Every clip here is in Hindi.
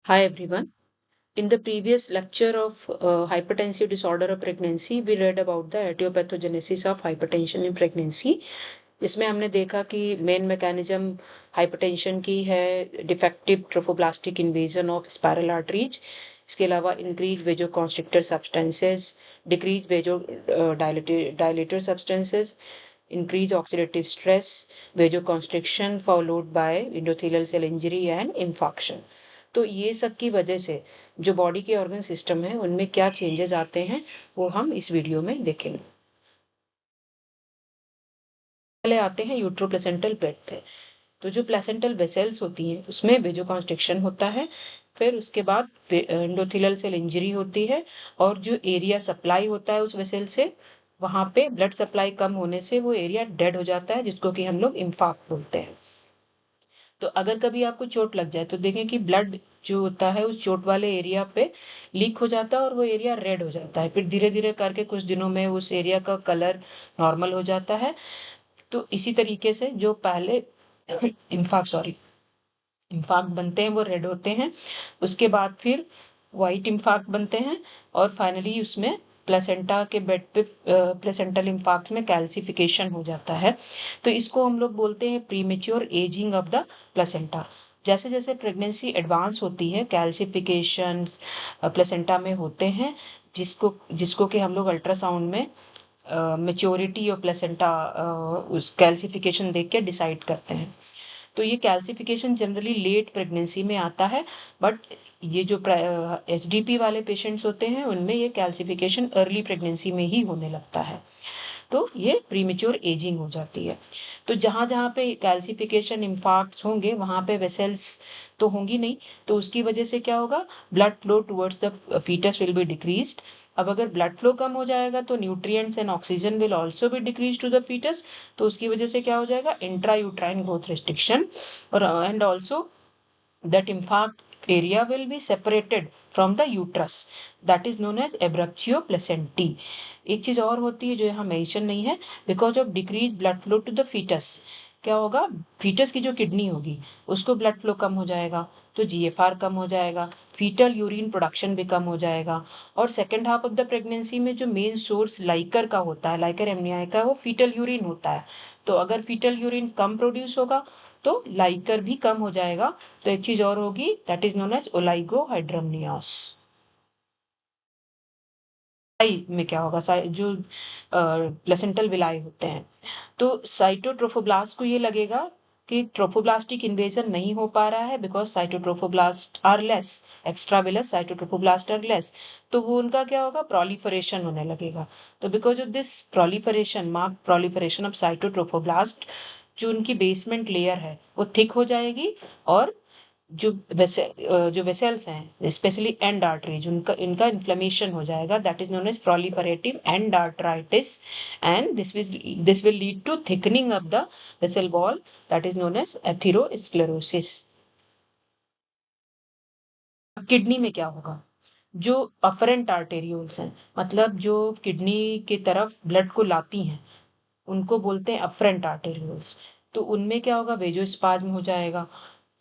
Hi everyone. In the previous lecture of hypertensive disorder of pregnancy, we read about the etiopathogenesis of hypertension in pregnancy. इसमें हमने देखा कि मेन मैकेनिज्म हाइपरटेंशन की है defective trophoblastic invasion of spiral arteries. इसके अलावा increase vasoconstrictor substances, decrease vasodilator substances, increase oxidative stress, vasoconstriction followed by endothelial cell injury and infarction। तो ये सब की वजह से जो बॉडी के ऑर्गन सिस्टम है उनमें क्या चेंजेस आते हैं वो हम इस वीडियो में देखेंगे। पहले आते हैं यूट्रोप्लेसेंटल पेट पे। तो जो प्लेसेंटल वेसल्स होती हैं उसमें वेजोकॉन्स्ट्रिक्शन होता है, फिर उसके बाद एंडोथेलियल सेल इंजरी होती है और जो एरिया सप्लाई होता है उस वेसल से वहां पे ब्लड सप्लाई कम होने से वो एरिया डेड हो जाता है, जिसको कि हम लोग इंफार्क्ट बोलते हैं। तो अगर कभी आपको चोट लग जाए तो देखें कि ब्लड जो होता है उस चोट वाले एरिया पे लीक हो जाता है और वो एरिया रेड हो जाता है, फिर धीरे धीरे करके कुछ दिनों में उस एरिया का कलर नॉर्मल हो जाता है। तो इसी तरीके से जो पहले इंफाक्ट बनते हैं वो रेड होते हैं, उसके बाद फिर वाइट इंफाक्ट बनते हैं और फाइनली उसमें प्लेसेंटा के बेड पे प्लेसेंटल इंफाक्ट में कैल्सिफिकेशन हो जाता है। तो इसको हम लोग बोलते हैं premature ageing of the placenta. जैसे जैसे प्रेगनेंसी एडवांस होती है कैल्सिफिकेशन प्लेसेंटा में होते हैं, जिसको जिसको कि हम लोग अल्ट्रासाउंड में मेच्योरिटी ऑफ प्लेसेंटा उस कैल्सिफिकेशन देख के डिसाइड करते हैं। तो ये कैल्सिफिकेशन जनरली लेट प्रेगनेंसी में आता है, बट ये जो एसडीपी वाले पेशेंट्स होते हैं उनमें ये कैल्सिफिकेशन अर्ली प्रेगनेंसी में ही होने लगता है। तो ये प्रीमेच्योर एजिंग हो जाती है। तो जहाँ जहाँ पे कैल्सिफिकेशन इंफार्क्ट्स होंगे वहाँ पे वेसल्स तो होंगी नहीं, तो उसकी वजह से क्या होगा, blood flow towards the fetus will be decreased. अब अगर ब्लड फ्लो कम हो जाएगा तो nutrients and oxygen will also be decrease to the fetus. तो उसकी वजह से क्या हो जाएगा, इंट्रा यूट्राइन ग्रोथ रिस्ट्रिक्शन और and also that infarct area will be separated from the uterus, that is known as abruptio placentae। एक चीज और होती है जो यहाँ मेंशन नहीं है, because of decrease blood flow to the fetus क्या होगा, फीटस की जो किडनी होगी उसको ब्लड फ्लो कम हो जाएगा तो जीएफआर कम हो जाएगा, फीटल यूरिन प्रोडक्शन भी कम हो जाएगा। और second half of the pregnancy में जो मेन सोर्स लाइकर का होता है, लाइकर एमनियाई का, वो फीटल यूरिन होता है। तो अगर फीटल यूरिन कम प्रोड्यूस होगा तो लाइकर भी कम हो जाएगा। तो एक चीज और होगी, दैट इज नोन एज ओलाइगोहाइड्रमनियास। में क्या होगा, जो प्लेसेंटल विलाई होते हैं तो साइटोट्रोफोब्लास्ट को ये लगेगा कि ट्रोफोब्लास्टिक इन्वेजन नहीं हो पा रहा है because cytotrophoblast are less, extravillous cytotrophoblast are less. तो वो उनका क्या होगा, प्रोलिफरेशन होने लगेगा। तो because of this proliferation, mark proliferation of cytotrophoblast, जो उनकी बेसमेंट लेयर है वो थिक हो जाएगी और जो वेसल्स हैं स्पेशली एंड आर्टरीज उनका इनका इन्फ्लेमेशन हो जाएगा, that is known as proliferative and arteritis. And this will lead to thickening of the vessel wall, that is known as atherosclerosis. Kidney में क्या होगा, जो अफरेंट आर्टेरियोल्स हैं, मतलब जो किडनी की तरफ ब्लड को लाती हैं उनको बोलते हैं अफरेंट आर्टेरियोल्स। तो उनमें क्या होगा, वेजोस्पाज्म हो जाएगा।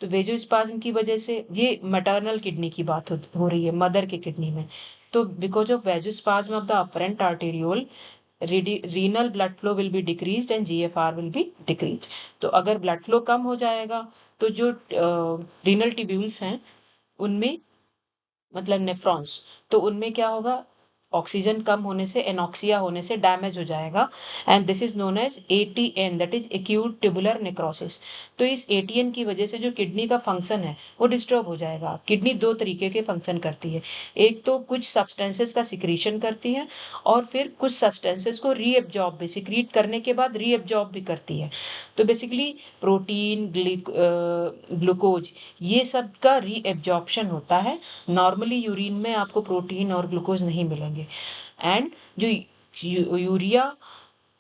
तो वेजोस्पाज्म की वजह से, ये मैटरनल किडनी की बात हो रही है, मदर की किडनी में। तो because of vasospasm of the afferent arteriole, renal blood flow will be decreased and GFR will be decreased. तो अगर ब्लड फ्लो कम हो जाएगा तो जो रीनल ट्यूब्यूल्स हैं उनमें, मतलब नेफ्रॉन्स, तो उनमें क्या होगा, ऑक्सीजन कम होने से, एनॉक्सिया होने से डैमेज हो जाएगा। And this is known as ATN, that is acute tubular necrosis. तो इस एटीएन की वजह से जो किडनी का फंक्शन है वो डिस्टर्ब हो जाएगा। किडनी दो तरीके के फंक्शन करती है, एक तो कुछ सब्सटेंसेस का सिक्रीशन करती है और फिर कुछ सब्सटेंसेस को रीएब्जॉर्ब भी, सिक्रीट करने के बाद रीएब्जॉर्ब भी करती है। तो बेसिकली प्रोटीन, ग्लूकोज, ये सब का रीएब्जॉर्प्शन होता है। नॉर्मली यूरिन में आपको प्रोटीन और ग्लूकोज नहीं मिलेंगे। एंड जो यूरिया,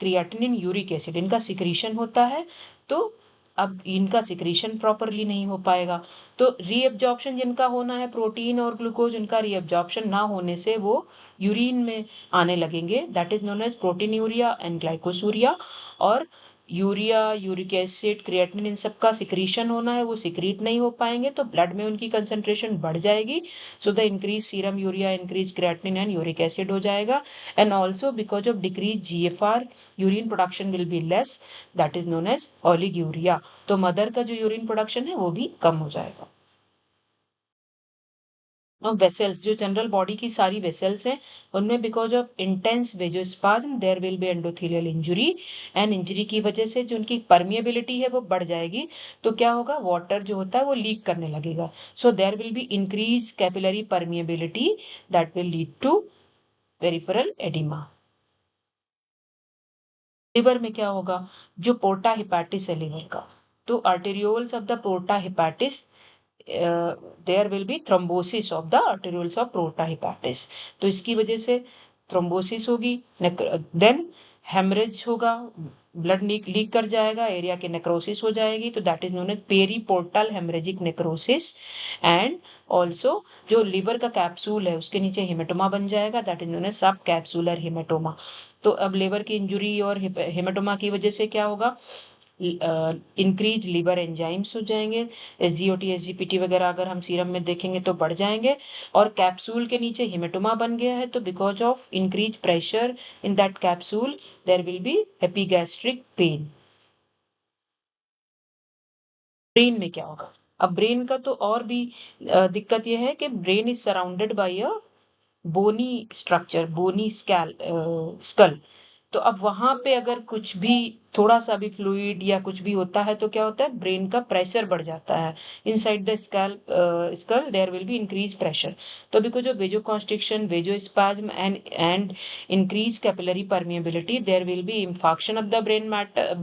क्रिएटिनिन, यूरिक एसिड, इनका सिक्रीशन होता है। तो अब इनका सिक्रीशन प्रॉपरली नहीं हो पाएगा तो रीएब्जॉर्प्शन जिनका होना है, प्रोटीन और ग्लूकोज, उनका रीएब्जॉर्प्शन ना होने से वो यूरिन में आने लगेंगे, that is known as proteinuria and glycosuria. और यूरिया, यूरिक एसिड, क्रिएटिनिन, इन सब का सिक्रीशन होना है, वो सिक्रीट नहीं हो पाएंगे तो ब्लड में उनकी कंसंट्रेशन बढ़ जाएगी. So the increase serum urea, increase creatinine and uric acid हो जाएगा. And also because of decrease GFR, urine production will be less, that is known as oliguria. तो मदर का जो यूरिन प्रोडक्शन है वो भी कम हो जाएगा. और वेसल्स, जो जनरल बॉडी की सारी वेसल्स हैं, उनमें because of intense vasospasm there will be endothelial injury. And injury की वजह से जो उनकी परमिएबिलिटी है वो बढ़ जाएगी. तो क्या होगा, वाटर जो होता है वो लीक करने लगेगा. So there will be increase capillary permeability that will lead to peripheral oedema. Liver में क्या होगा, जो पोर्टा हिपैटिस है लिवर का, तो arterioles of the porta hepatis, there will be thrombosis of the arterioles of porta hepatis. तो इसकी वजह से थ्रोम्बोसिस होगी, देन हेमरेज होगा, ब्लड लीक कर जाएगा, एरिया के नेक्रोसिस हो जाएगी. तो that is known as periportal haemorrhagic necrosis. And also जो लिवर का कैप्सूल है उसके नीचे हेमेटोमा बन जाएगा, that is known as subcapsular haematoma. तो अब लिवर की इंजुरी और हेमेटोमा की वजह से क्या होगा, इंक्रीज लिवर एंजाइम्स हो जाएंगे. एसजीओटी, एसजीपीटी वगैरह अगर हम सीरम में देखेंगे तो बढ़ जाएंगे. और कैप्सूल के नीचे हेमेटोमा बन गया है, तो because of increase pressure in that capsule there will be epigastric pain. Brain में क्या होगा, अब ब्रेन का तो और भी दिक्कत यह है कि brain is surrounded by a bony structure, bony skull. तो अब वहां पे अगर कुछ भी, थोड़ा सा भी फ्लूइड या कुछ भी होता है तो क्या होता है, ब्रेन का प्रेशर बढ़ जाता है. Inside the skull there will be increase pressure. तो because of vasoconstriction, vasospasm and increase capillary permeability, there will be infarction of the brain matter,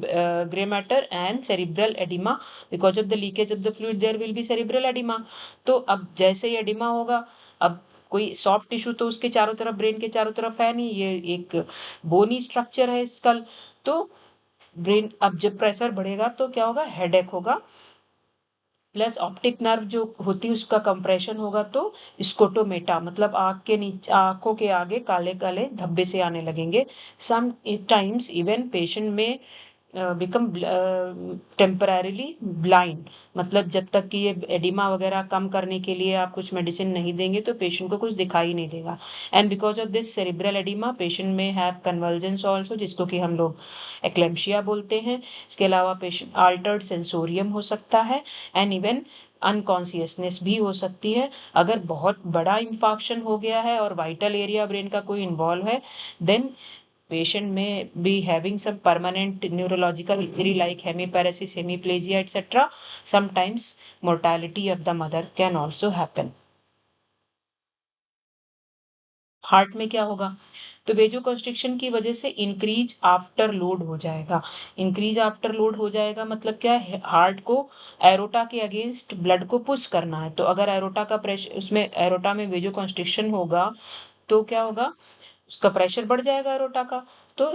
grey matter and cerebral oedema. Because of the leakage of the fluid there will be cerebral oedema. तो अब जैसे ही एडिमा होगा, अब कोई सॉफ्ट टिश्यू तो उसके चारों तरफ, ब्रेन के चारों तरफ है नहीं, ये एक बोनी स्ट्रक्चर है स्कल. तो ब्रेन, अब जब प्रेशर बढ़ेगा तो क्या होगा, हेडेक होगा, प्लस ऑप्टिक नर्व जो होती है उसका कंप्रेशन होगा. तो स्कोटोमेटा मतलब आंख के नीचे, आंखों के आगे काले काले धब्बे से आने लगेंगे. सम टाइम्स इवन पेशेंट में बिकम टेम्पररीली ब्लाइंड. मतलब जब तक कि ये एडिमा वगैरह कम करने के लिए आप कुछ मेडिसिन नहीं देंगे तो पेशेंट को कुछ दिखाई नहीं देगा. And because of this cerebral oedema patient में हैव कन्वर्जेंस ऑल्सो, जिसको कि हम लोग एक्लेम्शिया बोलते हैं. इसके अलावा पेशेंट अल्टर्ड सेंसोरियम हो सकता है, एंड इवन अनकॉन्सियसनेस भी हो सकती है. अगर बहुत बड़ा इंफाक्शन हो गया है और वाइटल एरिया ब्रेन का कोई इन्वॉल्व है, then patient may be having some permanent neurological injury like hemiparesis, hemiplegia, etc. Sometimes mortality of the mother can also happen. Heart में क्या होगा, तो वेजो कंस्ट्रिक्शन की वजह से इंक्रीज आफ्टर लोड हो जाएगा. इंक्रीज आफ्टर लोड हो जाएगा मतलब क्या है, हार्ट को एरोटा के अगेंस्ट ब्लड को पुश करना है. तो अगर एरोटा का प्रेशर, उसमें एरोटा में वेजो कंस्ट्रिक्शन होगा तो क्या होगा, उसका प्रेशर बढ़ जाएगा एरोटा का. तो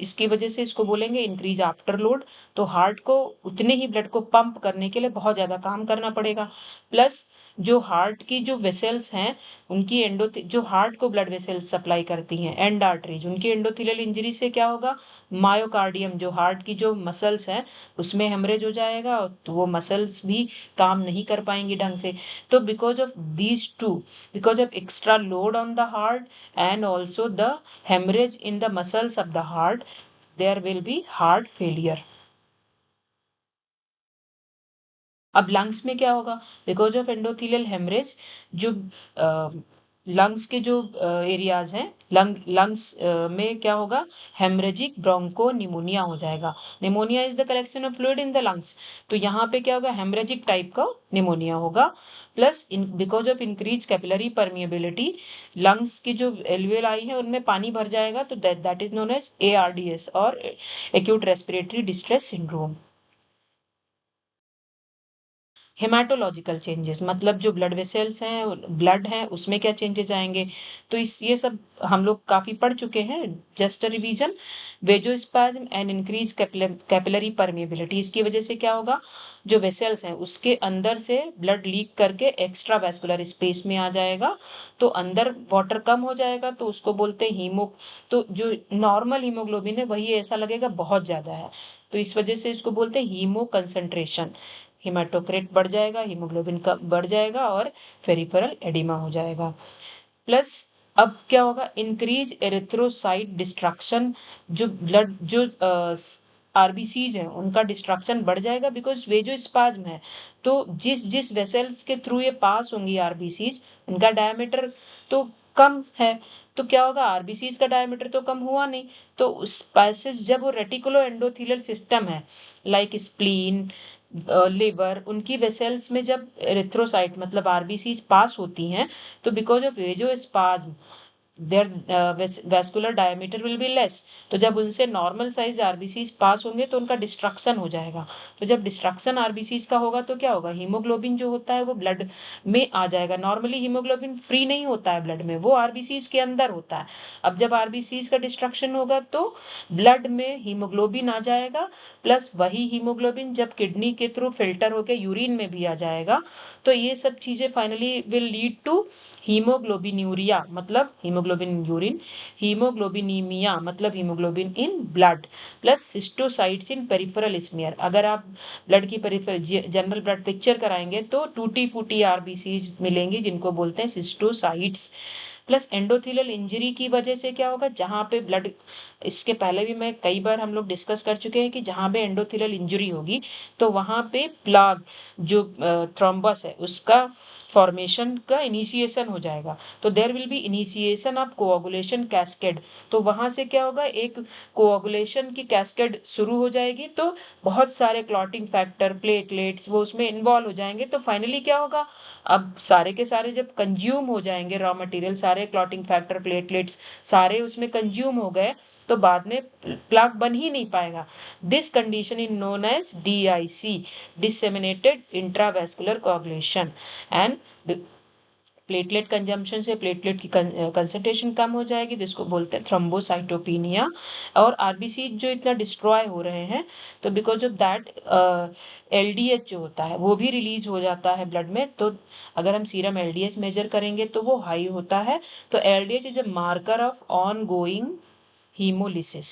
इसकी वजह से इसको बोलेंगे इंक्रीज आफ्टर लोड. तो हार्ट को उतने ही ब्लड को पंप करने के लिए बहुत ज़्यादा काम करना पड़ेगा. प्लस जो हार्ट की जो वेसल्स हैं, उनकी जो हार्ट को ब्लड वेसल्स सप्लाई करती हैं, एंड आर्टरीज, उनकी एंडोथेलियल इंजरी से क्या होगा, मायोकार्डियम जो हार्ट की जो मसल्स हैं उसमें हेमरेज हो जाएगा, तो वो मसल्स भी काम नहीं कर पाएंगी ढंग से. तो because of these two, because of extra load on the heart and also the hemorrhage in the muscles of the heart, there will be heart failure. अब लंग्स में क्या होगा, बिकॉज ऑफ एंडोथेलियल हेमरेज, जो लंग्स के जो एरियाज हैं, लंग्स में क्या होगा, हेमरेजिक ब्रोंको निमोनिया हो जाएगा. Pneumonia is the collection of fluid in the lungs. तो यहाँ पे क्या होगा, हेमरेजिक टाइप का निमोनिया होगा. Plus because of increase capillary permeability, lungs की जो एल्वियोलाई है उनमें पानी भर जाएगा. तो that is known as ARDS और acute respiratory distress syndrome. Haematological changes मतलब जो ब्लड वेसल्स हैं, ब्लड है, उसमें क्या चेंजेस आएंगे. तो इस ये सब हम लोग काफी पढ़ चुके हैं. Just revision, vasospasm and increase capillary permeability, इसकी वजह से क्या होगा, जो वेसल्स हैं उसके अंदर से ब्लड लीक करके एक्स्ट्रा वैस्कुलर स्पेस में आ जाएगा. तो अंदर वाटर कम हो जाएगा, तो उसको बोलते हैं हीमो. तो जो नॉर्मल हीमोग्लोबिन है वही ऐसा लगेगा बहुत ज्यादा है, तो इस वजह से इसको बोलते हैं हीमो कंसंट्रेशन। हेमाटोक्रिट बढ़ जाएगा, हीमोग्लोबिन का बढ़ जाएगा और पेरिफेरल एडिमा हो जाएगा। प्लस अब क्या होगा, इंक्रीज एरिथ्रोसाइट डिस्ट्रक्शन, जो ब्लड जो आरबीसीज हैं उनका डिस्ट्रक्शन बढ़ जाएगा, बिकॉज वे जो स्पाज्म है, तो जिस जिस वेसल्स के थ्रू ये पास होंगी आरबीसीज, उनका डायमीटर तो कम है, तो क्या होगा, आरबीसीज का डायमीटर तो कम हुआ नहीं, तो उस पैसेज जब वो रेटिकुलो एंडोथेलियल सिस्टम है लाइक स्प्लीन, लिवर, उनकी वेसल्स में जब एरिथ्रोसाइट मतलब आरबीसीज पास होती हैं, तो because of vasospasm their vascular diameter will be less, तो जब उनसे नॉर्मल साइज आरबीसीज पास होंगे तो उनका डिस्ट्रक्शन हो जाएगा। तो जब डिस्ट्रक्शन आरबीसीज का होगा तो क्या होगा, हीमोग्लोबिन जो होता है वो ब्लड में आ जाएगा। नॉर्मली हीमोग्लोबिन फ्री नहीं होता है ब्लड में, वो आरबीसीज के अंदर होता है। अब जब आरबीसीज का डिस्ट्रक्शन होगा तो ब्लड में हीमोग्लोबिन आ जाएगा, प्लस वही हीमोग्लोबिन जब किडनी के थ्रू फिल्टर होकर यूरिन में भी आ जाएगा, तो ये सब चीजें finally will lead to haemoglobinuria मतलब हीमोग्लोबिन यूरिन, हीमोग्लोबिनीमिया मतलब haemoglobin in blood, plus schistocytes in peripheral smear. अगर आप ब्लड की पेरिफेरल जनरल ब्लड पिक्चर कराएंगे तो टूटी फूटी आरबीसीज मिलेंगी जिनको बोलते हैं सिस्टोसाइट्स। प्लस एंडोथेलियल इंजरी की वजह से क्या होगा, जहां पे ब्लड, इसके पहले भी मैं कई बार हम लोग डिस्कस कर चुके हैं कि जहां पे एंडोथेलियल इंजरी होगी तो वहां पे प्लाग जो थ्रोम्बस है उसका फॉर्मेशन का इनिशिएशन हो जाएगा, तो there will be initiation of coagulation cascade. तो वहां से क्या होगा, एक कोआगुलेशन की कैस्केड शुरू हो जाएगी, तो बहुत सारे क्लॉटिंग फैक्टर, प्लेटलेट्स वो उसमें इन्वॉल्व हो जाएंगे। तो फाइनली क्या होगा, अब सारे के सारे जब कंज्यूम हो जाएंगे रॉ मटेरियल, सारे क्लॉटिंग फैक्टर, प्लेटलेट्स सारे उसमें कंज्यूम हो गए, तो बाद में प्लाक बन ही नहीं पाएगा। This condition is known as DIC, disseminated intravascular coagulation. And platelet consumption से प्लेटलेट की कंसंट्रेशन कम हो जाएगी, जिसको बोलते हैं थ्रोम्बोसाइटोपिनिया। और आरबीसी जो इतना डिस्ट्रॉय हो रहे हैं, तो बिकॉज ऑफ दैट LDH जो होता है वो भी रिलीज हो जाता है ब्लड में। तो अगर हम सीरम LDH मेजर करेंगे तो वो हाई होता है। तो LDH is a marker of on going hemolysis.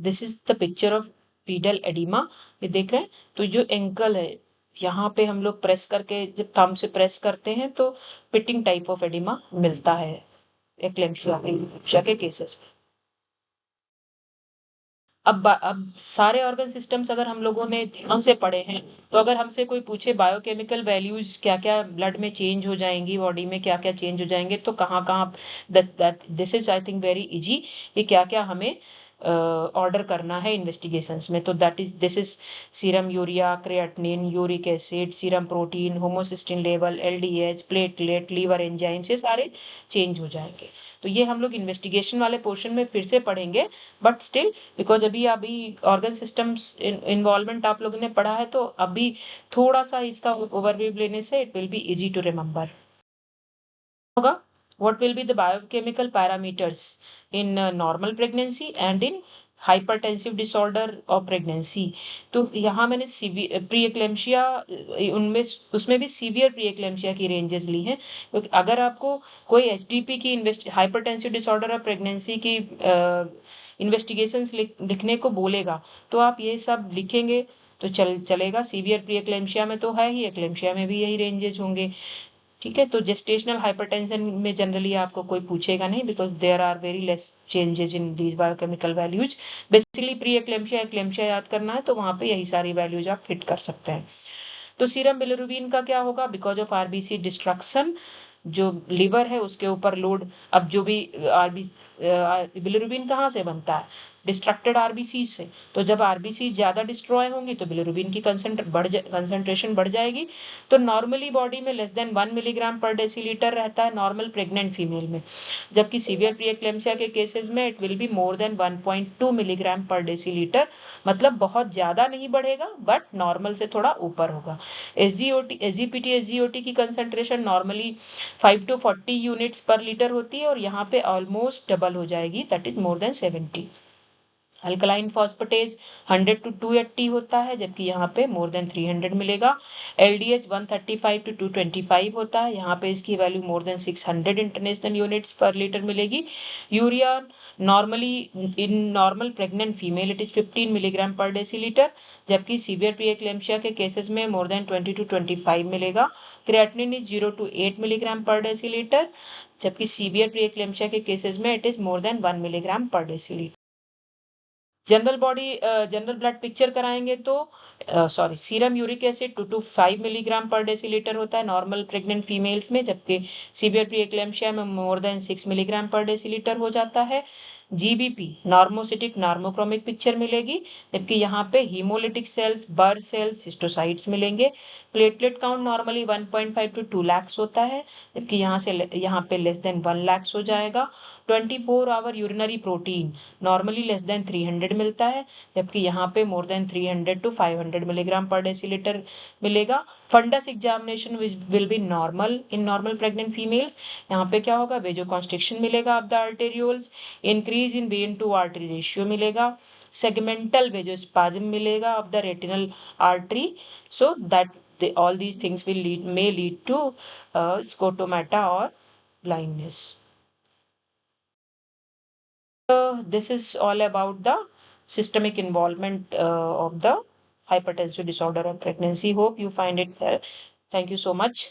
This is the picture of pedal oedema. ये देख रहे हैं, तो जो एंकल है यहाँ पे हम लोग प्रेस करके, जब थंब से प्रेस करते हैं तो पिटिंग टाइप ऑफ एडिमा मिलता है एक्लेम्शिया के केसेस में। अब सारे ऑर्गन सिस्टम्स अगर हम लोगों ने ध्यान से पढ़े हैं, तो अगर हमसे कोई पूछे बायोकेमिकल वैल्यूज क्या क्या ब्लड में चेंज हो जाएंगी, बॉडी में क्या क्या चेंज हो जाएंगे, तो कहाँ कहाँ, this is I think very easy, ये क्या क्या हमें ऑर्डर करना है इन्वेस्टिगेशंस में। तो that is this is serum urea, creatinine, uric acid, serum protein, homocysteine level, LDH, platelet, liver enzymes, ये सारे चेंज हो जाएंगे। तो ये हम लोग इन्वेस्टिगेशन वाले पोर्शन में फिर से पढ़ेंगे, बट स्टिल बिकॉज अभी अभी ऑर्गन सिस्टम्स इन्वॉल्वमेंट आप लोगों ने पढ़ा है, तो अभी थोड़ा सा इसका ओवरव्यू लेने से it will be easy to remember होगा। what will be the biochemical parameters in normal pregnancy and in hypertensive disorder और प्रेगनेंसी। तो यहाँ मैंने प्री एक्लेम्शिया, उनमें उसमें भी सीवियर प्री एक्लेम्शिया की रेंजेस ली हैं, क्योंकि अगर आपको कोई HDP की हाइपरटेंसिव डिसऑर्डर और प्रेगनेंसी की इन्वेस्टिगेशंस लिखने को बोलेगा, तो आप ये सब लिखेंगे तो चलेगा। सीवियर प्री एक्लेम्शिया में तो है ही, एक्लेम्शिया में भी यही रेंजेस होंगे। ठीक है, तो जेस्टेशनल हाइपरटेंशन में जनरली आपको कोई पूछेगा नहीं, because there are very less changes in these biochemical values. Basically pre eclampsia eclampsia याद करना है तो वहां पे यही सारी वैल्यूज आप फिट कर सकते हैं। तो सीरम बिलिरुबिन का क्या होगा, बिकॉज ऑफ आरबीसी डिस्ट्रक्शन जो लिवर है उसके ऊपर लोड, अब जो भी आरबी बिलिरुबिन कहाँ से बनता है, डिस्ट्रक्टेड आरबीसी से। तो जब आरबीसी ज्यादा डिस्ट्रॉय होंगी तो बिलिरुबिन की कंसंट्रेशन बढ़ जाएगी। तो नॉर्मली बॉडी में less than 1 milligram per decilitre रहता है नॉर्मल प्रेग्नेंट फीमेल में, जबकि सीवियर प्रीएक्लेम्सिया के केसेस में it will be more than 1.2 milligram per decilitre, मतलब बहुत ज्यादा नहीं बढ़ेगा बट नॉर्मल से थोड़ा ऊपर होगा। SGPT की कंसंट्रेशन नॉर्मली 5 to 40 यूनिट्स पर लीटर होती है, और यहाँ पे ऑलमोस्ट डबल हो जाएगी, that is more than 70। Alkaline phosphatase 100 to 280 होता है, जबकि यहाँ पे मोर देन 300 मिलेगा। LDH 135 to 225 होता है, यहाँ पे इसकी value more than 600 international units पर लीटर मिलेगी। Urea normally in normal pregnant female it is 15 milligram per decilitre, जबकि सीवियर प्रीएक्लेम्शिया के केसेस में मोर देन 20 to 25 मिलेगा। Creatinine is 0 to 8 milligram per decilitre, जबकि सीवियर प्रीएक्लेम्शिया के केसेस में it is more than 1 milligram per decilitre. General blood picture कराएंगे तो sorry serum uric acid 2 to 5 milligram per decilitre होता है नॉर्मल प्रेग्नेंट फीमेल्स में, जबकि सीवियर प्रीएक्लेम्शिया में more than 6 milligram per decilitre हो जाता है। जीबीपी नॉर्मोसिटिक नॉर्मोक्रोमिक पिक्चर मिलेगी, जबकि यहाँ पे हीमोलिटिक सेल्स, बर सेल्स, सिस्टोसाइट्स मिलेंगे। Platelet count normally 1.5 to 2 lakh होता है, जबकि यहाँ पे लेस देन 1 लाख हो जाएगा। 24 hour urinary protein normally less than 300 मिलता है, जबकि यहाँ पे more than 300 to 500 milligram per decilitre मिलेगा। Fundus examination will be normal in normal pregnant females. यहाँ पे क्या होगा, वेजो कॉन्स्ट्रिक्शन मिलेगा of the arterioles, increase in vein to artery ratio मिलेगा, सेगमेंटल वेजोस्पाज्म मिलेगा of the retinal artery, so that all these things may lead to scotomata or blindness. This is all about the systemic involvement of the hypertensive disorder of pregnancy. Hope you find it. Thank you so much.